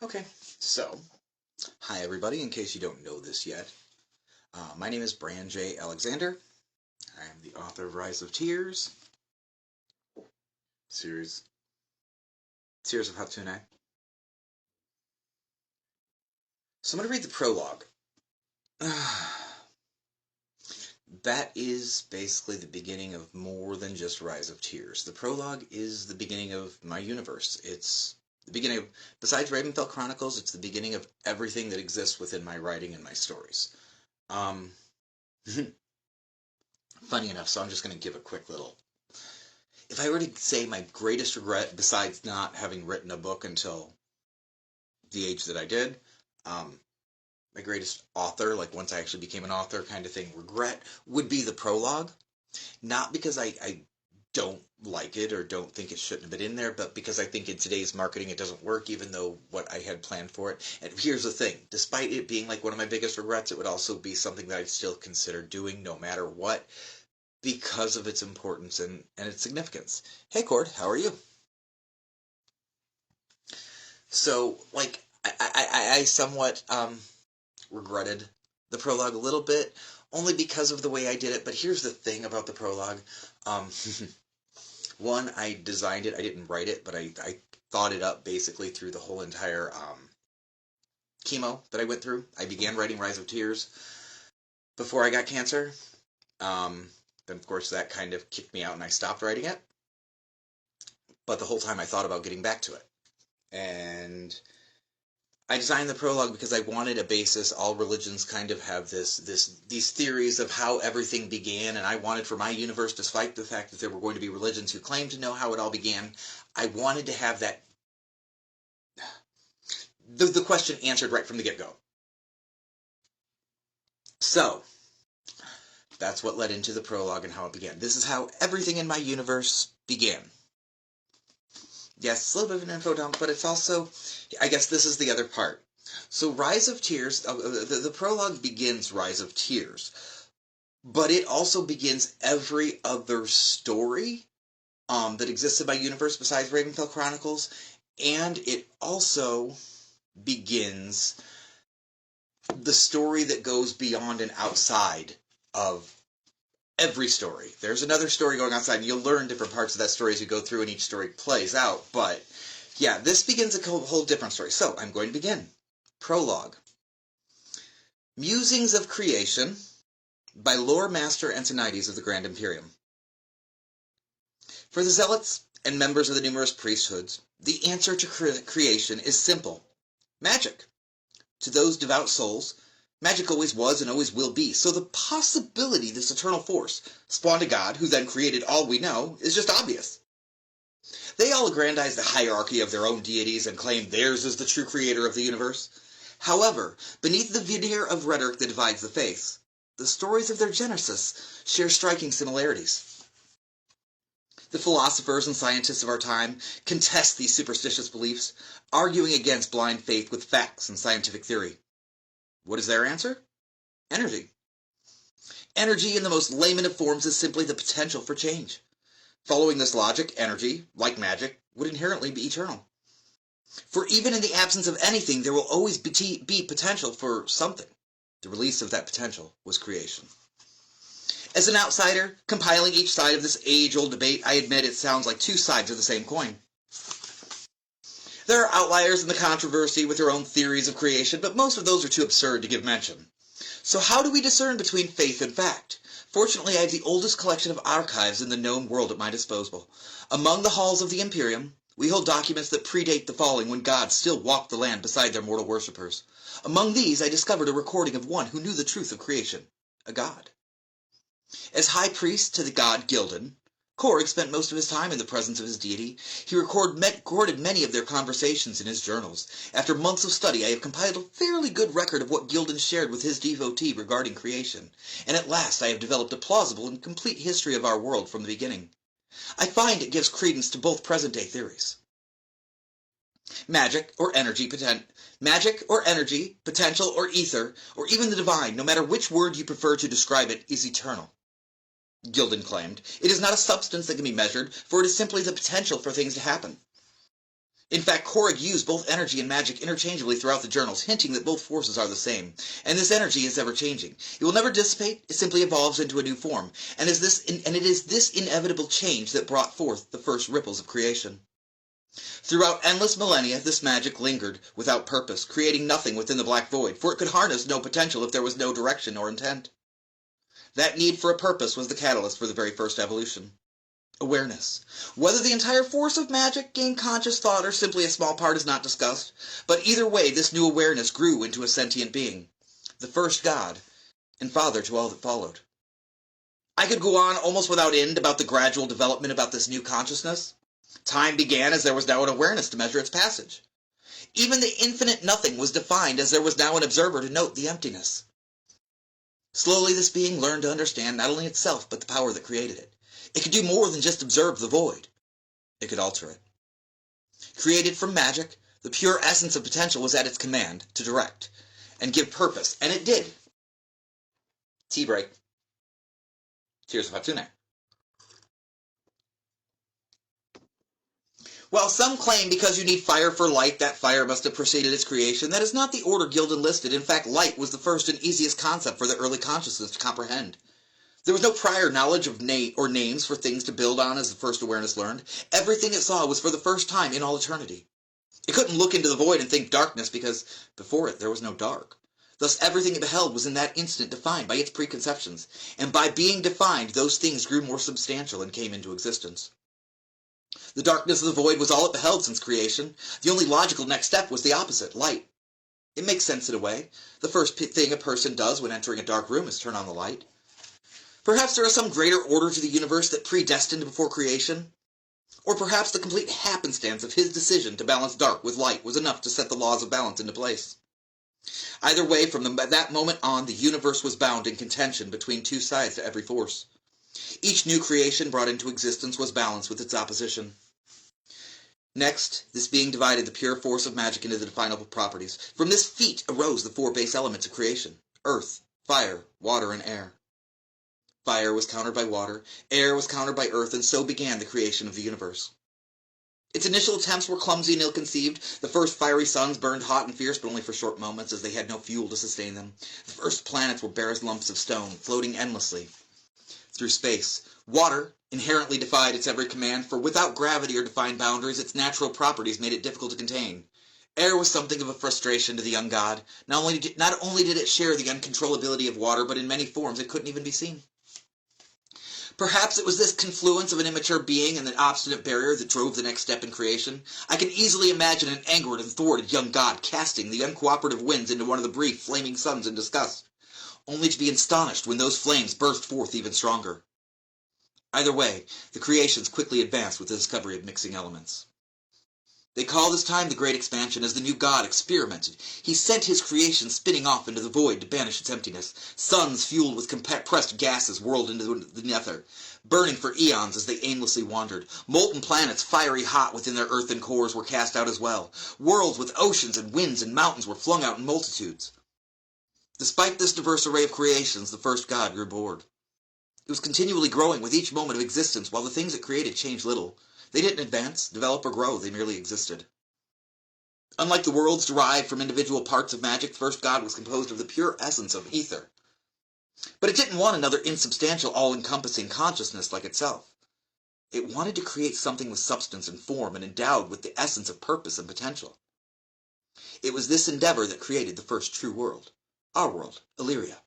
Okay, so, hi everybody, in case you don't know this yet. My name is Brian J. Alexander. I am the author of Rise of Tears, series Tears of Hatsunae. So I'm going to read the prologue. That is basically the beginning of more than just Rise of Tears. The prologue is the beginning of my universe. It's the beginning of, besides Ravenfell Chronicles, it's the beginning of everything that exists within my writing and my stories. Funny enough, so I'm just going to give a quick little... If I were to say my greatest regret, besides not having written a book until the age that I did, my greatest author, like once I actually became an author kind of thing, regret would be the prologue. Not because I don't like it or don't think it shouldn't have been in there, but because I think in today's marketing it doesn't work, even though what I had planned for it. And here's the thing, despite it being like one of my biggest regrets, it would also be something that I'd still consider doing no matter what, because of its importance and its significance. Hey Cord, how are you? So, like, I somewhat regretted the prologue a little bit, only because of the way I did it, but here's the thing about the prologue. One, I designed it, I didn't write it, but I thought it up basically through the whole entire chemo that I went through. I began writing Rise of Tears before I got cancer. Then, of course, that kind of kicked me out and I stopped writing it. But the whole time I thought about getting back to it. And I designed the prologue because I wanted a basis. All religions kind of have these theories of how everything began, and I wanted for my universe, despite the fact that there were going to be religions who claimed to know how it all began, I wanted to have that the question answered right from the get-go. So, that's what led into the prologue and how it began. This is how everything in my universe began. Yes, it's a little bit of an info dump, but it's also, I guess this is the other part. So Rise of Tears, the prologue begins Rise of Tears, but it also begins every other story that exists in my universe besides Ravenfell Chronicles, and it also begins the story that goes beyond and outside of every story. There's another story going outside, and you'll learn different parts of that story as you go through and each story plays out, but yeah, this begins a whole different story. So, I'm going to begin. Prologue. Musings of Creation by Lore Master Antonides of the Grand Imperium. For the zealots and members of the numerous priesthoods, the answer to creation is simple. Magic. To those devout souls, magic always was and always will be, so the possibility this eternal force spawned a god who then created all we know is just obvious. They all aggrandize the hierarchy of their own deities and claim theirs is the true creator of the universe. However, beneath the veneer of rhetoric that divides the faiths, the stories of their genesis share striking similarities. The philosophers and scientists of our time contest these superstitious beliefs, arguing against blind faith with facts and scientific theory. What is their answer? Energy. Energy in the most layman of forms is simply the potential for change. Following this logic, energy, like magic, would inherently be eternal. For even in the absence of anything, there will always be potential for something. The release of that potential was creation. As an outsider, compiling each side of this age-old debate, I admit it sounds like two sides of the same coin. There are outliers in the controversy with their own theories of creation, but most of those are too absurd to give mention. So how do we discern between faith and fact? Fortunately, I have the oldest collection of archives in the known world at my disposal. Among the halls of the Imperium, we hold documents that predate the falling when gods still walked the land beside their mortal worshippers. Among these, I discovered a recording of one who knew the truth of creation, a god. As high priest to the god Gildan, Korg spent most of his time in the presence of his deity. He recorded many of their conversations in his journals. After months of study, I have compiled a fairly good record of what Gildan shared with his devotee regarding creation, and at last I have developed a plausible and complete history of our world from the beginning. I find it gives credence to both present-day theories. Magic, or energy, potential, or ether, or even the divine, no matter which word you prefer to describe it, is eternal. Gildan claimed, it is not a substance that can be measured, for it is simply the potential for things to happen. In fact, Corrig used both energy and magic interchangeably throughout the journals, hinting that both forces are the same, and this energy is ever-changing. It will never dissipate, it simply evolves into a new form, and it is this inevitable change that brought forth the first ripples of creation. Throughout endless millennia, this magic lingered without purpose, creating nothing within the black void, for it could harness no potential if there was no direction or intent. That need for a purpose was the catalyst for the very first evolution. Awareness. Whether the entire force of magic gained conscious thought or simply a small part is not discussed, but either way this new awareness grew into a sentient being, the first God, and father to all that followed. I could go on almost without end about the gradual development about this new consciousness. Time began as there was now an awareness to measure its passage. Even the infinite nothing was defined as there was now an observer to note the emptiness. Slowly this being learned to understand not only itself but the power that created it. It could do more than just observe the void. It could alter it. Created from magic, the pure essence of potential was at its command to direct and give purpose, and it did. Tea break. Cheers to Hatsunae. While some claim because you need fire for light, that fire must have preceded its creation, that is not the order Guild enlisted. In fact, light was the first and easiest concept for the early consciousness to comprehend. There was no prior knowledge of names for things to build on as the first awareness learned. Everything it saw was for the first time in all eternity. It couldn't look into the void and think darkness because before it there was no dark. Thus everything it beheld was in that instant defined by its preconceptions, and by being defined those things grew more substantial and came into existence. The darkness of the void was all it beheld since creation. The only logical next step was the opposite, light. It makes sense in a way. The first thing a person does when entering a dark room is turn on the light. Perhaps there is some greater order to the universe that predestined before creation. Or perhaps the complete happenstance of his decision to balance dark with light was enough to set the laws of balance into place. Either way, from that moment on, the universe was bound in contention between two sides to every force. Each new creation brought into existence was balanced with its opposition. Next, this being divided the pure force of magic into the definable properties. From this feat arose the four base elements of creation: earth, fire, water, and air. Fire was countered by water, air was countered by earth, and so began the creation of the universe. Its initial attempts were clumsy and ill-conceived. The first fiery suns burned hot and fierce, but only for short moments, as they had no fuel to sustain them. The first planets were bare as lumps of stone, floating endlessly through space. Water inherently defied its every command, for without gravity or defined boundaries, its natural properties made it difficult to contain. Air was something of a frustration to the young god. Not only did it share the uncontrollability of water, but in many forms it couldn't even be seen. Perhaps it was this confluence of an immature being and an obstinate barrier that drove the next step in creation. I can easily imagine an angered and thwarted young god casting the uncooperative winds into one of the brief, flaming suns in disgust, only to be astonished when those flames burst forth even stronger. Either way, the creations quickly advanced with the discovery of mixing elements. They call this time the Great Expansion as the new god experimented. He sent his creation spinning off into the void to banish its emptiness. Suns fueled with compressed gases whirled into the nether, burning for eons as they aimlessly wandered. Molten planets, fiery hot within their earthen cores, were cast out as well. Worlds with oceans and winds and mountains were flung out in multitudes. Despite this diverse array of creations, the first god grew bored. It was continually growing with each moment of existence, while the things it created changed little. They didn't advance, develop, or grow, they merely existed. Unlike the worlds derived from individual parts of magic, the first god was composed of the pure essence of ether. But it didn't want another insubstantial, all-encompassing consciousness like itself. It wanted to create something with substance and form and endowed with the essence of purpose and potential. It was this endeavor that created the first true world, our world, Illyria.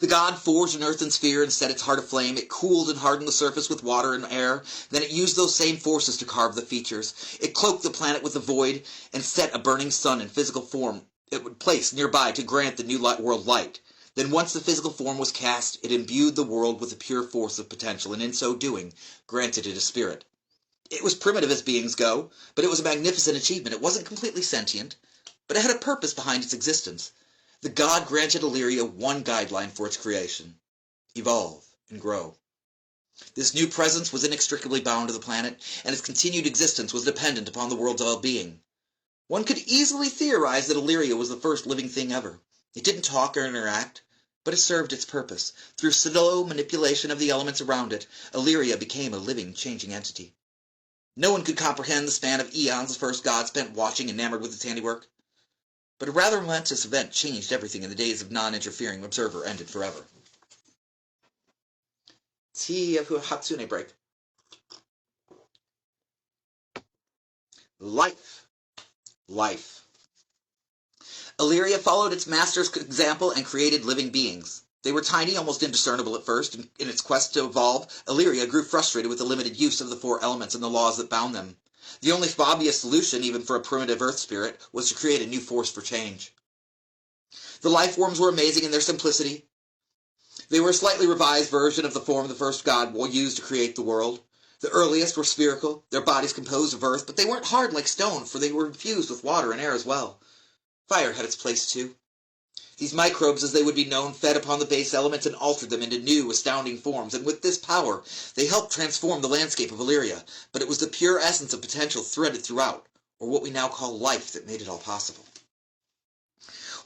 The god forged an earthen sphere and set its heart aflame. It cooled and hardened the surface with water and air. Then it used those same forces to carve the features. It cloaked the planet with the void and set a burning sun in physical form it would place nearby to grant the new world light. Then once the physical form was cast, it imbued the world with the pure force of potential, and in so doing, granted it a spirit. It was primitive as beings go, but it was a magnificent achievement. It wasn't completely sentient, but it had a purpose behind its existence. The god granted Illyria one guideline for its creation: evolve and grow. This new presence was inextricably bound to the planet, and its continued existence was dependent upon the world's well-being. One could easily theorize that Illyria was the first living thing ever. It didn't talk or interact, but it served its purpose. Through slow manipulation of the elements around it, Illyria became a living, changing entity. No one could comprehend the span of eons the first god spent watching, enamored with its handiwork. But a rather momentous event changed everything, and the days of non-interfering observer ended forever. Tea of Hatsunae break. Life. Illyria followed its master's example and created living beings. They were tiny, almost indiscernible at first. In its quest to evolve, Illyria grew frustrated with the limited use of the four elements and the laws that bound them. The only obvious solution, even for a primitive earth spirit, was to create a new force for change. The life forms were amazing in their simplicity. They were a slightly revised version of the form the first god used to create the world. The earliest were spherical, their bodies composed of earth, but they weren't hard like stone, for they were infused with water and air as well. Fire had its place too. These microbes, as they would be known, fed upon the base elements and altered them into new, astounding forms, and with this power, they helped transform the landscape of Illyria, but it was the pure essence of potential threaded throughout, or what we now call life, that made it all possible.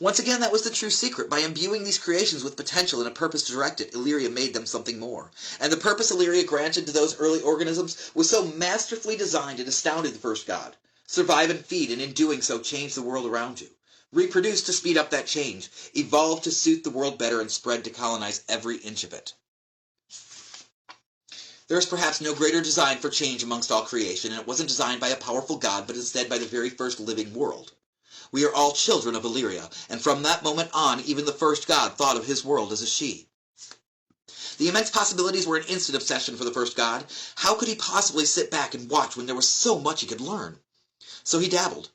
Once again, that was the true secret. By imbuing these creations with potential and a purpose to direct it, Illyria made them something more. And the purpose Illyria granted to those early organisms was so masterfully designed it astounded the first god. Survive and feed, and in doing so change the world around you. Reproduce to speed up that change. Evolve to suit the world better, and spread to colonize every inch of it. There is perhaps no greater design for change amongst all creation, and it wasn't designed by a powerful god, but instead by the very first living world. We are all children of Illyria, and from that moment on, even the first god thought of his world as a she. The immense possibilities were an instant obsession for the first god. How could he possibly sit back and watch when there was so much he could learn? So he dabbled.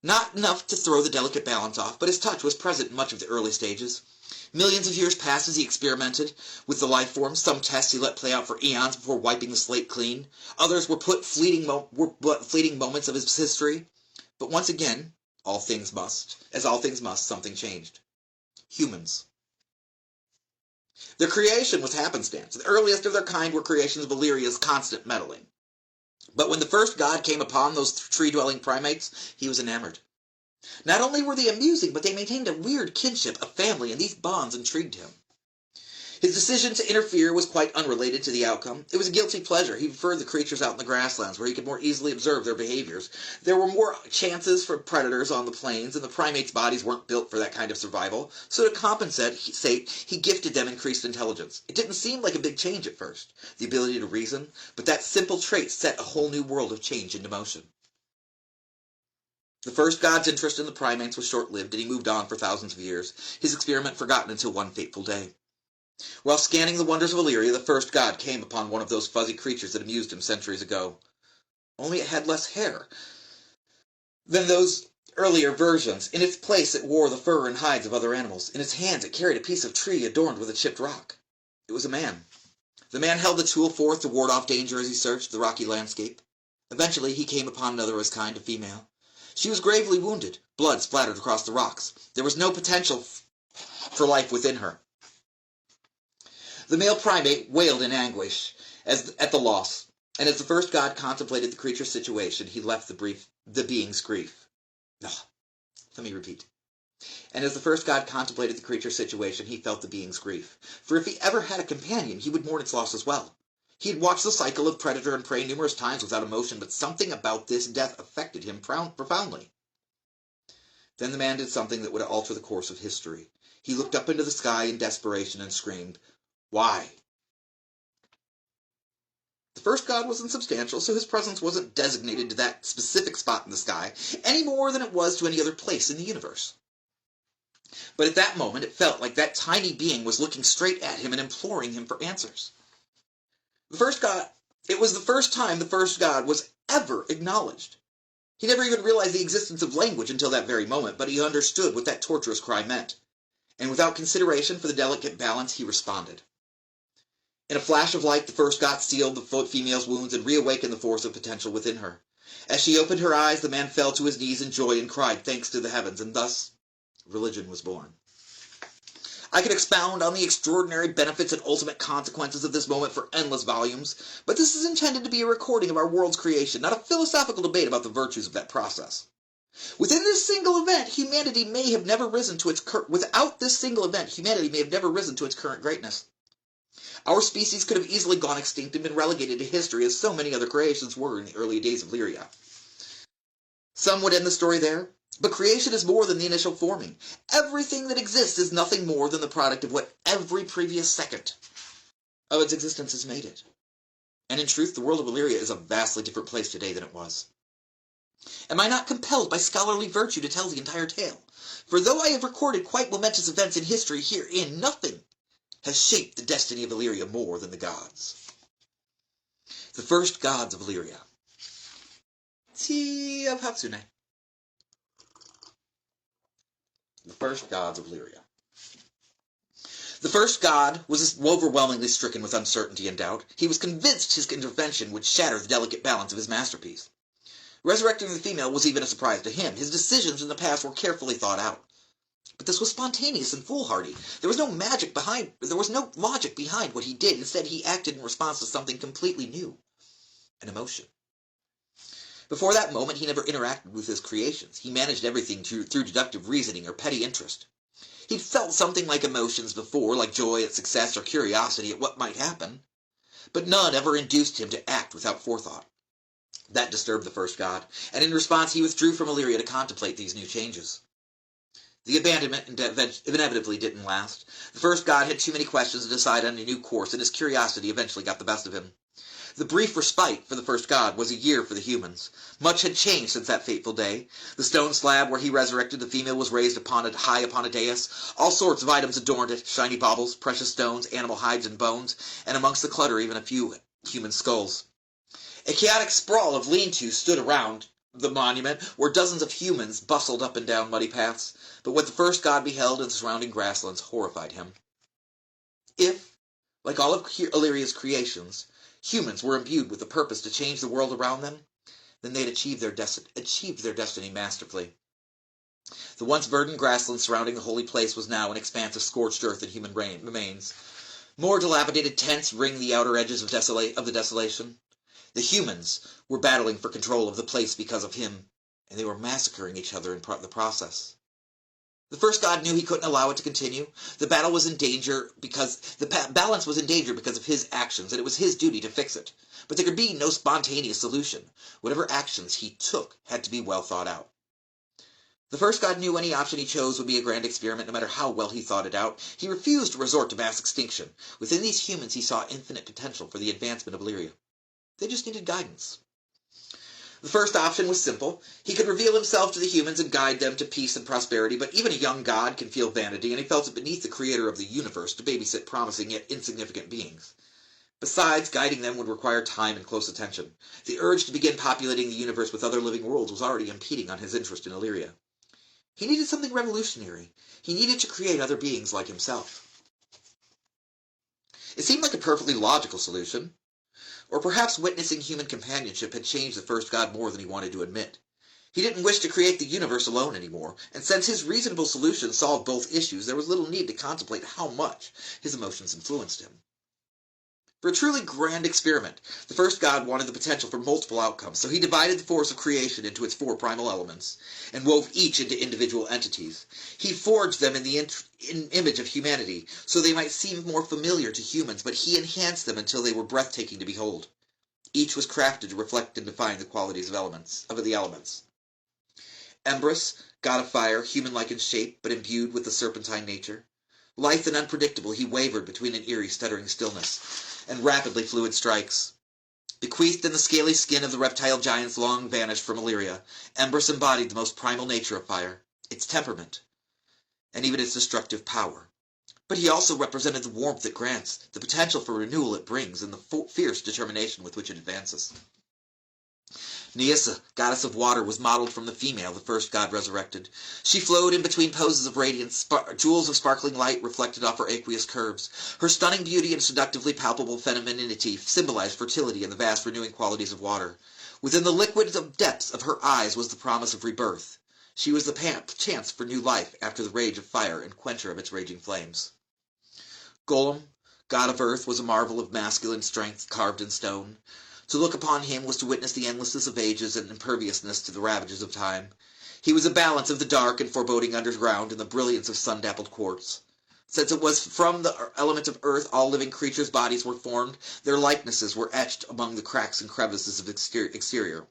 Not enough to throw the delicate balance off, but his touch was present in much of the early stages. Millions of years passed as he experimented with the life forms. Some tests he let play out for eons before wiping the slate clean. Others were fleeting moments of his history. But once again, all things must, something changed. Humans. Their creation was happenstance. The earliest of their kind were creations of Illyria's constant meddling. But when the first god came upon those tree-dwelling primates, he was enamored. Not only were they amusing, but they maintained a weird kinship, a family, and these bonds intrigued him. His decision to interfere was quite unrelated to the outcome. It was a guilty pleasure. He preferred the creatures out in the grasslands, where he could more easily observe their behaviors. There were more chances for predators on the plains, and the primates' bodies weren't built for that kind of survival. So to compensate, he gifted them increased intelligence. It didn't seem like a big change at first, the ability to reason, but that simple trait set a whole new world of change into motion. The first god's interest in the primates was short-lived, and he moved on for thousands of years, his experiment forgotten until one fateful day. While scanning the wonders of Illyria, the first god came upon one of those fuzzy creatures that amused him centuries ago. Only it had less hair than those earlier versions. In its place it wore the fur and hides of other animals. In its hands it carried a piece of tree adorned with a chipped rock. It was a man. The man held the tool forth to ward off danger as he searched the rocky landscape. Eventually he came upon another of his kind, a female. She was gravely wounded. Blood splattered across the rocks. There was no potential for life within her. The male primate wailed in anguish at the loss, and as the first god contemplated the creature's situation, he left the being's grief. Let me repeat. And as the first god contemplated the creature's situation, he felt the being's grief. For if he ever had a companion, he would mourn its loss as well. He had watched the cycle of predator and prey numerous times without emotion, but something about this death affected him profoundly. Then the man did something that would alter the course of history. He looked up into the sky in desperation and screamed, "Why?" The first god was insubstantial, so his presence wasn't designated to that specific spot in the sky, any more than it was to any other place in the universe. But at that moment, it felt like that tiny being was looking straight at him and imploring him for answers. It was the first time the first god was ever acknowledged. He never even realized the existence of language until that very moment, but he understood what that torturous cry meant. And without consideration for the delicate balance, he responded. In a flash of light, the first god sealed the female's wounds and reawakened the force of potential within her. As she opened her eyes, the man fell to his knees in joy and cried thanks to the heavens, and thus religion was born. I could expound on the extraordinary benefits and ultimate consequences of this moment for endless volumes, but this is intended to be a recording of our world's creation, not a philosophical debate about the virtues of that process. Within this single event, humanity may have never risen to its current greatness. Our species could have easily gone extinct and been relegated to history as so many other creations were in the early days of Lyria. Some would end the story there, but creation is more than the initial forming. Everything that exists is nothing more than the product of what every previous second of its existence has made it. And in truth, the world of Illyria is a vastly different place today than it was. Am I not compelled by scholarly virtue to tell the entire tale? For though I have recorded quite momentous events in history herein, nothing has shaped the destiny of Illyria more than the gods. The first gods of Illyria. Tea of Hatsunae. The first gods of Illyria. The first god was overwhelmingly stricken with uncertainty and doubt. He was convinced his intervention would shatter the delicate balance of his masterpiece. Resurrecting the female was even a surprise to him. His decisions in the past were carefully thought out. But this was spontaneous and foolhardy. There was no logic behind what he did. Instead, he acted in response to something completely new, an emotion. Before that moment, he never interacted with his creations. He managed everything through deductive reasoning or petty interest. He'd felt something like emotions before, like joy at success or curiosity at what might happen, but none ever induced him to act without forethought. That disturbed the first god, and in response he withdrew from Illyria to contemplate these new changes. The abandonment inevitably didn't last. The first god had too many questions to decide on a new course, and his curiosity eventually got the best of him. The brief respite for the first god was a year for the humans. Much had changed since that fateful day. The stone slab where he resurrected the female was raised high upon a dais. All sorts of items adorned it, shiny baubles, precious stones, animal hides and bones, and amongst the clutter even a few human skulls. A chaotic sprawl of lean-tos stood around the monument, where dozens of humans bustled up and down muddy paths, but what the first god beheld in the surrounding grasslands horrified him. If, like all of Illyria's creations, humans were imbued with the purpose to change the world around them, then they'd achieved their destiny masterfully. The once verdant grassland surrounding the holy place was now an expanse of scorched earth and human remains. More dilapidated tents ringed the outer edges of the desolation. The humans were battling for control of the place because of him, and they were massacring each other in the process. The first god knew he couldn't allow it to continue. The battle was in danger because the balance was in danger because of his actions, and it was his duty to fix it. But there could be no spontaneous solution. Whatever actions he took had to be well thought out. The first god knew any option he chose would be a grand experiment, no matter how well he thought it out. He refused to resort to mass extinction. Within these humans he saw infinite potential for the advancement of Illyria. They just needed guidance. The first option was simple. He could reveal himself to the humans and guide them to peace and prosperity, but even a young god can feel vanity, and he felt it beneath the creator of the universe to babysit promising yet insignificant beings. Besides, guiding them would require time and close attention. The urge to begin populating the universe with other living worlds was already impeding on his interest in Illyria. He needed something revolutionary. He needed to create other beings like himself. It seemed like a perfectly logical solution. Or perhaps witnessing human companionship had changed the first god more than he wanted to admit. He didn't wish to create the universe alone anymore, and since his reasonable solution solved both issues, there was little need to contemplate how much his emotions influenced him. For a truly grand experiment, the first god wanted the potential for multiple outcomes, so he divided the force of creation into its 4 primal elements, and wove each into individual entities. He forged them in the image of humanity, so they might seem more familiar to humans, but he enhanced them until they were breathtaking to behold. Each was crafted to reflect and define the qualities of the elements. Embrus, god of fire, human-like in shape, but imbued with the serpentine nature. Lithe and unpredictable, he wavered between an eerie, stuttering stillness and rapidly fluid strikes. Bequeathed in the scaly skin of the reptile giants long vanished from Illyria, Embrus embodied the most primal nature of fire, its temperament, and even its destructive power. But he also represented the warmth it grants, the potential for renewal it brings, and the fierce determination with which it advances. Nyssa, goddess of water, was modeled from the female the first god resurrected. She flowed in between poses of radiance, jewels of sparkling light reflected off her aqueous curves. Her stunning beauty and seductively palpable femininity symbolized fertility and the vast renewing qualities of water. Within the liquid depths of her eyes was the promise of rebirth. She was the chance for new life after the rage of fire and quencher of its raging flames. Golem, god of earth, was a marvel of masculine strength carved in stone. To look upon him was to witness the endlessness of ages and imperviousness to the ravages of time. He was a balance of the dark and foreboding underground and the brilliance of sun-dappled quartz. Since it was from the element of earth all living creatures' bodies were formed, their likenesses were etched among the cracks and crevices of exterior.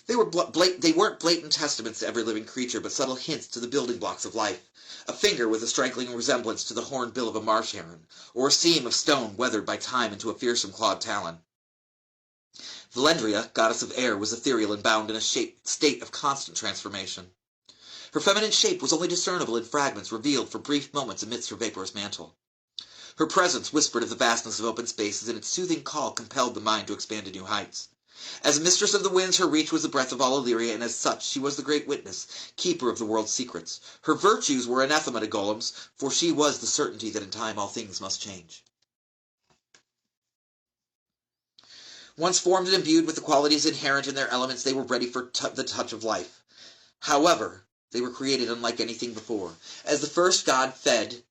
They weren't blatant testaments to every living creature, but subtle hints to the building blocks of life. A finger with a striking resemblance to the horned bill of a marsh heron, or a seam of stone weathered by time into a fearsome clawed talon. Valendria, goddess of air, was ethereal and bound in a state of constant transformation. Her feminine shape was only discernible in fragments revealed for brief moments amidst her vaporous mantle. Her presence whispered of the vastness of open spaces, and its soothing call compelled the mind to expand to new heights. As a mistress of the winds, her reach was the breath of all Illyria, and as such she was the great witness, keeper of the world's secrets. Her virtues were anathema to golems, for she was the certainty that in time all things must change. Once formed and imbued with the qualities inherent in their elements, they were ready for the touch of life. However, they were created unlike anything before. As the first god fed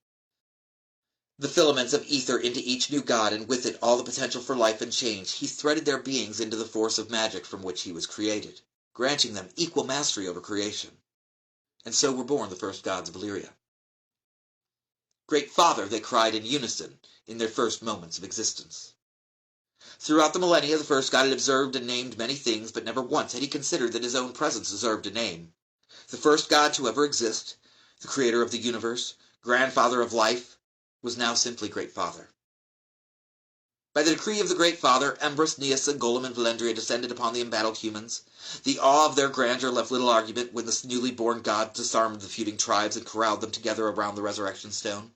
the filaments of ether into each new god, and with it all the potential for life and change, he threaded their beings into the force of magic from which he was created, granting them equal mastery over creation. And so were born the first gods of Illyria. Great Father, they cried in unison in their first moments of existence. Throughout the millennia, the first god had observed and named many things, but never once had he considered that his own presence deserved a name. The first god to ever exist, the creator of the universe, grandfather of life, was now simply Great Father. By the decree of the Great Father, Embrus, Neus, and Golem and Valendria descended upon the embattled humans. The awe of their grandeur left little argument when the newly born god disarmed the feuding tribes and corralled them together around the resurrection stone.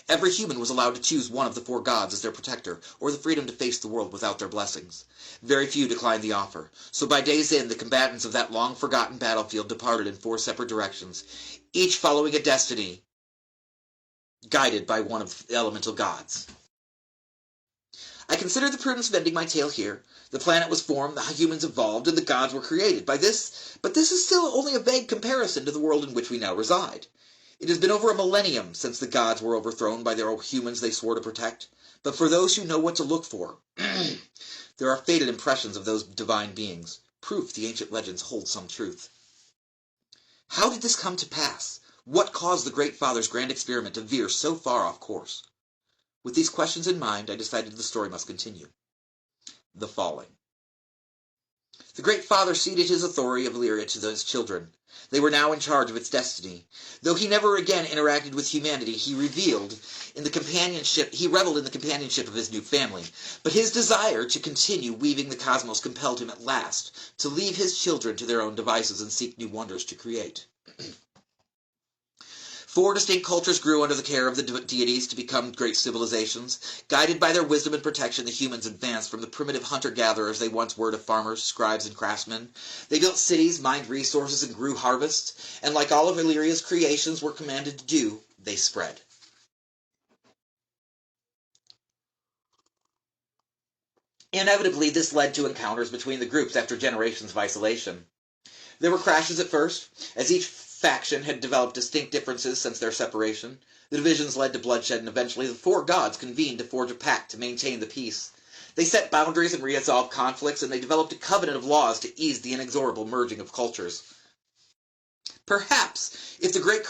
Every human was allowed to choose one of the four gods as their protector, or the freedom to face the world without their blessings. Very few declined the offer, so by day's end the combatants of that long-forgotten battlefield departed in four separate directions, each following a destiny guided by one of the elemental gods. I consider the prudence of ending my tale here. The planet was formed, the humans evolved, and the gods were created. But this is still only a vague comparison to the world in which we now reside. It has been over a millennium since the gods were overthrown by their humans they swore to protect. But for those who know what to look for, there are faded impressions of those divine beings, proof the ancient legends hold some truth. How did this come to pass? What caused the Great Father's grand experiment to veer so far off course? With these questions in mind, I decided the story must continue. The Falling. The Great Father ceded his authority of Illyria to his children. They were now in charge of its destiny. Though he never again interacted with humanity, he reveled in the companionship of his new family. But his desire to continue weaving the cosmos compelled him at last to leave his children to their own devices and seek new wonders to create. Four distinct cultures grew under the care of the deities to become great civilizations. Guided by their wisdom and protection, the humans advanced from the primitive hunter-gatherers they once were to farmers, scribes, and craftsmen. They built cities, mined resources, and grew harvests, and like all of Illyria's creations were commanded to do, they spread. Inevitably, this led to encounters between the groups after generations of isolation. There were crashes at first, as each faction had developed distinct differences since their separation. The divisions led to bloodshed, and eventually the four gods convened to forge a pact to maintain the peace. They set boundaries and resolved conflicts, and they developed a covenant of laws to ease the inexorable merging of cultures. Perhaps, if the Great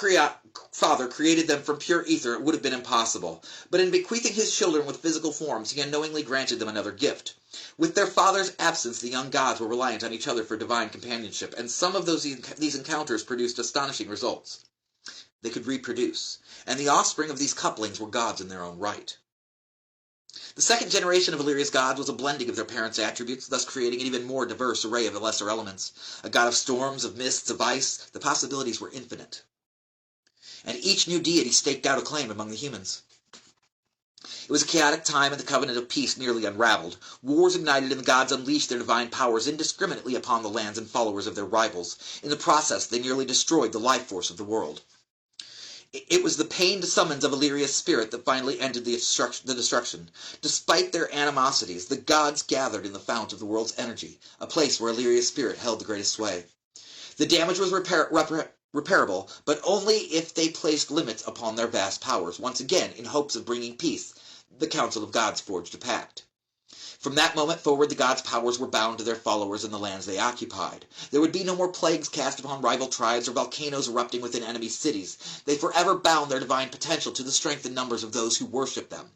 Father created them from pure ether, it would have been impossible. But in bequeathing his children with physical forms, he unknowingly granted them another gift. With their father's absence, the young gods were reliant on each other for divine companionship, and some of these encounters produced astonishing results. They could reproduce, and the offspring of these couplings were gods in their own right. The second generation of Illyria's gods was a blending of their parents' attributes, thus creating an even more diverse array of the lesser elements. A god of storms, of mists, of ice, the possibilities were infinite. And each new deity staked out a claim among the humans. It was a chaotic time, and the covenant of peace nearly unraveled. Wars ignited, and the gods unleashed their divine powers indiscriminately upon the lands and followers of their rivals. In the process, they nearly destroyed the life force of the world. It was the pained summons of Illyria's spirit that finally ended the destruction. Despite their animosities, the gods gathered in the fount of the world's energy, a place where Illyria's spirit held the greatest sway. The damage was repairable, but only if they placed limits upon their vast powers. Once again, in hopes of bringing peace, the Council of Gods forged a pact. From that moment forward, the gods' powers were bound to their followers and the lands they occupied. There would be no more plagues cast upon rival tribes or volcanoes erupting within enemy cities. They forever bound their divine potential to the strength and numbers of those who worship them.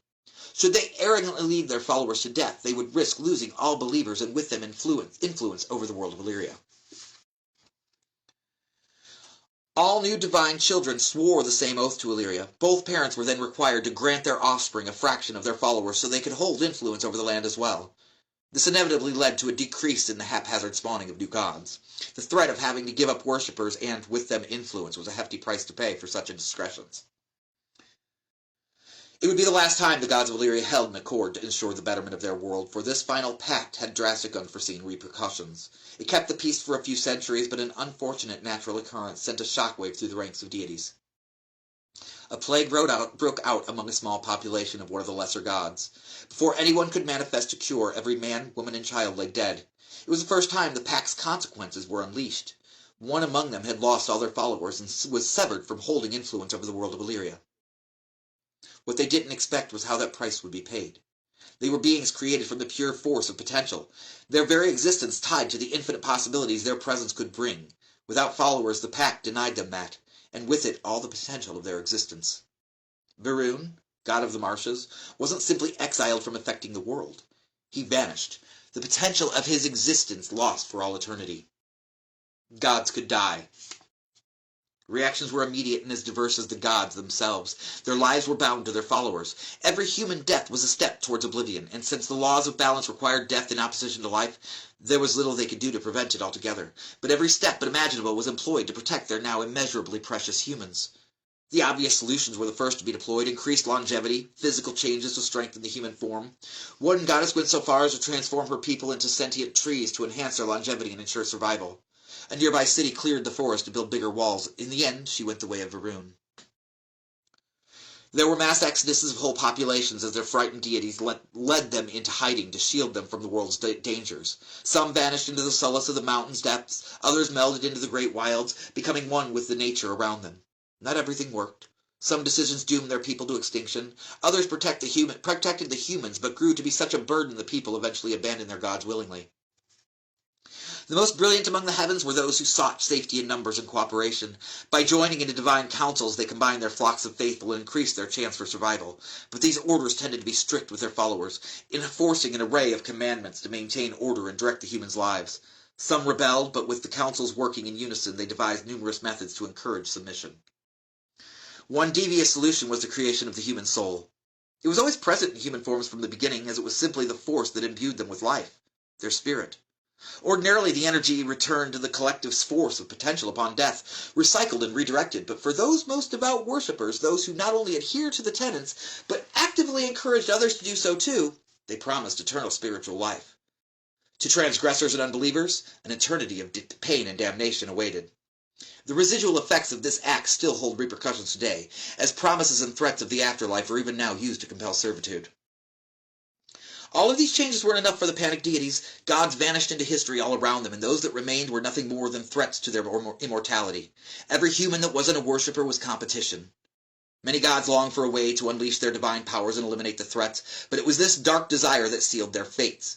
Should they arrogantly lead their followers to death, they would risk losing all believers and with them influence over the world of Illyria. All new divine children swore the same oath to Illyria. Both parents were then required to grant their offspring a fraction of their followers so they could hold influence over the land as well. This inevitably led to a decrease in the haphazard spawning of new gods. The threat of having to give up worshippers and, with them, influence was a hefty price to pay for such indiscretions. It would be the last time the gods of Illyria held an accord to ensure the betterment of their world, for this final pact had drastic unforeseen repercussions. It kept the peace for a few centuries, but an unfortunate natural occurrence sent a shockwave through the ranks of deities. A plague broke out among a small population of one of the lesser gods. Before anyone could manifest a cure, every man, woman, and child lay dead. It was the first time the pact's consequences were unleashed. One among them had lost all their followers and was severed from holding influence over the world of Illyria. What they didn't expect was how that price would be paid. They were beings created from the pure force of potential, their very existence tied to the infinite possibilities their presence could bring. Without followers, the pact denied them that, and with it all the potential of their existence. Varun, god of the marshes, wasn't simply exiled from affecting the world. He vanished, the potential of his existence lost for all eternity. Gods could die. Reactions were immediate and as diverse as the gods themselves. Their lives were bound to their followers. Every human death was a step towards oblivion, and since the laws of balance required death in opposition to life, there was little they could do to prevent it altogether. But every step imaginable was employed to protect their now immeasurably precious humans. The obvious solutions were the first to be deployed: increased longevity, physical changes to strengthen the human form. One goddess went so far as to transform her people into sentient trees to enhance their longevity and ensure survival. A nearby city cleared the forest to build bigger walls. In the end, she went the way of Varun. There were mass exoduses of whole populations as their frightened deities led them into hiding to shield them from the world's dangers. Some vanished into the solace of the mountains' depths, others melded into the great wilds, becoming one with the nature around them. Not everything worked. Some decisions doomed their people to extinction. Others protected the humans, but grew to be such a burden the people eventually abandoned their gods willingly. The most brilliant among the heavens were those who sought safety in numbers and cooperation. By joining into divine councils, they combined their flocks of faithful and increased their chance for survival. But these orders tended to be strict with their followers, enforcing an array of commandments to maintain order and direct the humans' lives. Some rebelled, but with the councils working in unison, they devised numerous methods to encourage submission. One devious solution was the creation of the human soul. It was always present in human forms from the beginning, as it was simply the force that imbued them with life, their spirit. Ordinarily, the energy returned to the collective force of potential upon death, recycled and redirected, but for those most devout worshippers, those who not only adhered to the tenets, but actively encouraged others to do so too, they promised eternal spiritual life. To transgressors and unbelievers, an eternity of pain and damnation awaited. The residual effects of this act still hold repercussions today, as promises and threats of the afterlife are even now used to compel servitude. All of these changes weren't enough for the panicked deities. Gods vanished into history all around them, and those that remained were nothing more than threats to their immortality. Every human that wasn't a worshipper was competition. Many gods longed for a way to unleash their divine powers and eliminate the threats, but it was this dark desire that sealed their fates.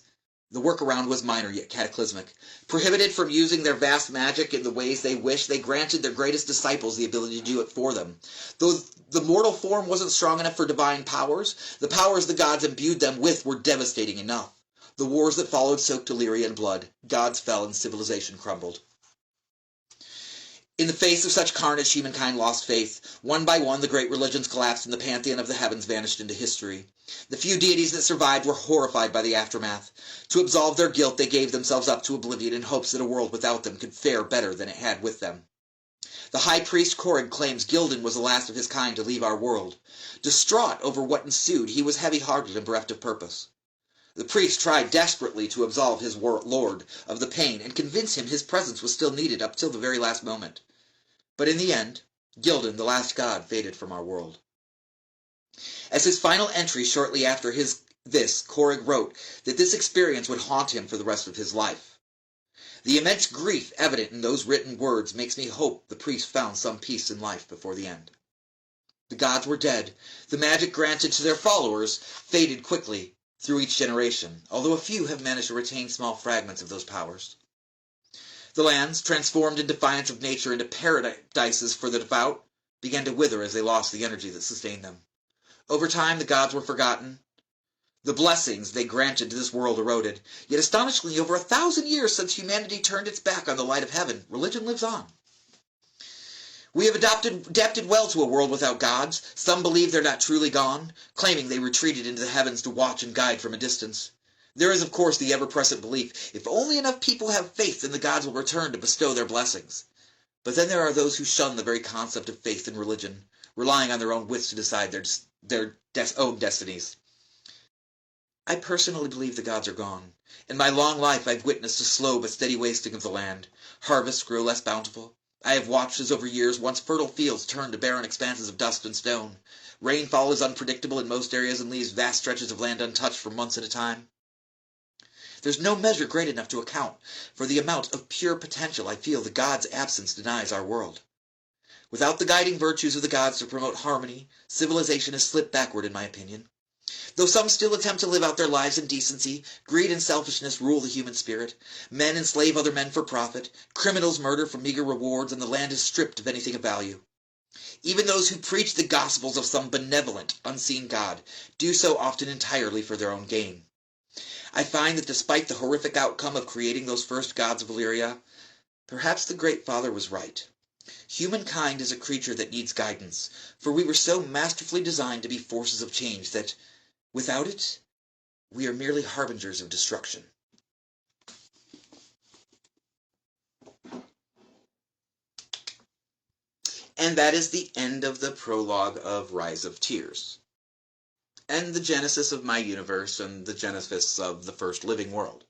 The workaround was minor yet cataclysmic. Prohibited from using their vast magic in the ways they wished, they granted their greatest disciples the ability to do it for them. Though the mortal form wasn't strong enough for divine powers, the powers the gods imbued them with were devastating enough. The wars that followed soaked Illyria in blood. Gods fell and civilization crumbled. In the face of such carnage, humankind lost faith. One by one, the great religions collapsed and the pantheon of the heavens vanished into history. The few deities that survived were horrified by the aftermath. To absolve their guilt, they gave themselves up to oblivion in hopes that a world without them could fare better than it had with them. The high priest Korrig claims Gildan was the last of his kind to leave our world. Distraught over what ensued, he was heavy-hearted and bereft of purpose. The priest tried desperately to absolve his lord of the pain and convince him his presence was still needed up till the very last moment. But in the end, Gildan, the last god, faded from our world. As his final entry shortly after this, Korrig wrote that this experience would haunt him for the rest of his life. The immense grief evident in those written words makes me hope the priest found some peace in life before the end. The gods were dead. The magic granted to their followers faded quickly. through each generation, although a few have managed to retain small fragments of those powers. The lands, transformed in defiance of nature into paradises for the devout, began to wither as they lost the energy that sustained them. Over time, the gods were forgotten. The blessings they granted to this world eroded. Yet astonishingly, over 1,000 years since humanity turned its back on the light of heaven, religion lives on. We have adapted well to a world without gods. Some believe they're not truly gone, claiming they retreated into the heavens to watch and guide from a distance. There is, of course, the ever-present belief, if only enough people have faith, then the gods will return to bestow their blessings. But then there are those who shun the very concept of faith in religion, relying on their own wits to decide their own destinies. I personally believe the gods are gone. In my long life I've witnessed a slow but steady wasting of the land. Harvests grow less bountiful. I have watched as over years once fertile fields turn to barren expanses of dust and stone. Rainfall is unpredictable in most areas and leaves vast stretches of land untouched for months at a time. There's no measure great enough to account for the amount of pure potential I feel the gods' absence denies our world. Without the guiding virtues of the gods to promote harmony, civilization has slipped backward in my opinion. Though some still attempt to live out their lives in decency, greed and selfishness rule the human spirit. Men enslave other men for profit, criminals murder for meager rewards, and the land is stripped of anything of value. Even those who preach the gospels of some benevolent, unseen God do so often entirely for their own gain. I find that despite the horrific outcome of creating those first gods of Illyria, perhaps the Great Father was right. Humankind is a creature that needs guidance, for we were so masterfully designed to be forces of change that, without it, we are merely harbingers of destruction. And that is the end of the prologue of Rise of Tears, and the genesis of my universe and the genesis of the first living world.